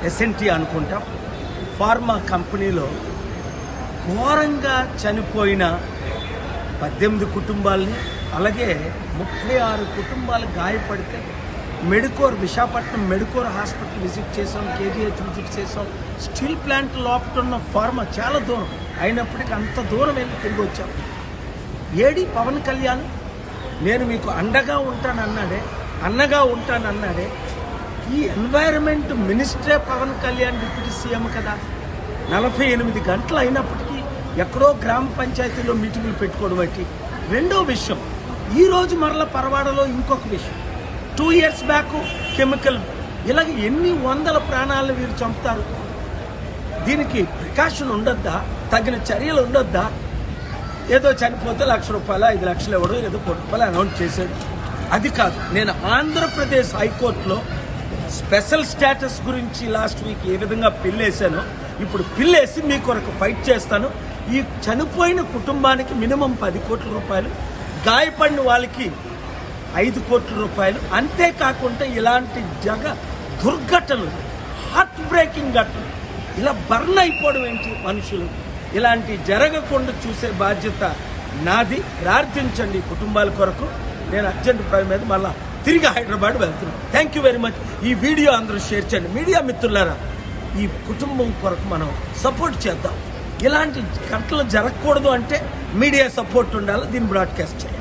SNT అనుకుంటా pharma కంపెనీలో ఘోరంగా చనిపోయిన 18 కుటుంబాలని, అలాగే 36 కుటుంబాలు గాయపడితే విశాఖపట్నం మెడికోర్ హాస్పిటల్ విజిట్ చేసాం, కేజీహెచ్ విజిట్ చేసాం. స్టీల్ ప్లాంట్ లోపల ఉన్న ఫార్మా చాలా దూరం అయినప్పటికీ అంత దూరం వెళ్ళి తిరిగి వచ్చాం. ఏడి పవన్ కళ్యాణ్ నేను మీకు అన్నగా ఉంటానన్నాడే. ఈ ఎన్వైరన్మెంట్ మినిస్టరే పవన్ కళ్యాణ్ డిప్యూటీ సీఎం కదా. 48 గంటలు అయినప్పటికీ ఎక్కడో గ్రామ పంచాయతీలో మీటింగులు పెట్టుకోవడం బట్టి. రెండో విషయం, ఈరోజు మరల పరవాడలో ఇంకొక విషయం, 2 years బ్యాక్ కెమికల్, ఇలాగ ఎన్ని వందల ప్రాణాలను వీరు చంపుతారు. దీనికి ప్రికాషన్ ఉండొద్దా? తగిన చర్యలు ఉండొద్దా? ఏదో చనిపోతే ₹1,00,000 5 లక్షలు ఇవ్వడం, ఏదో ₹1,00,000 అనౌన్స్ చేశాడు. అది కాదు. నేను ఆంధ్రప్రదేశ్ హైకోర్టులో స్పెషల్ స్టేటస్ గురించి లాస్ట్ వీక్ ఏ విధంగా పిల్లేసానో ఇప్పుడు పిల్లేసి మీ కొరకు ఫైట్ చేస్తాను. ఈ చనిపోయిన కుటుంబానికి మినిమం ₹10 కోట్ల, గాయపడిన వాళ్ళకి ₹5 కోట్ల. అంతేకాకుండా ఇలాంటి దుర్ఘటనలు, హార్ట్ బ్రేకింగ్ ఘటనలు, ఇలా బర్న్ అయిపోవడం ఏంటి మనుషులు? ఇలాంటి జరగకుండా చూసే బాధ్యత నాది. ప్రార్థించండి కుటుంబాల కొరకు. నేను అర్జెంట్ పని మీద మళ్ళీ తిరిగి హైదరాబాద్ వెళ్తున్నాను. Thank you very much. ఈ వీడియో అందరూ షేర్ చేయండి. మీడియా మిత్రులారా, ఈ కుటుంబం కొరకు మనం సపోర్ట్ చేద్దాం. ఇలాంటి ఘటనలు జరగకూడదు అంటే మీడియా సపోర్ట్ ఉండాలి. దీన్ని బ్రాడ్కాస్ట్ చేయాలి.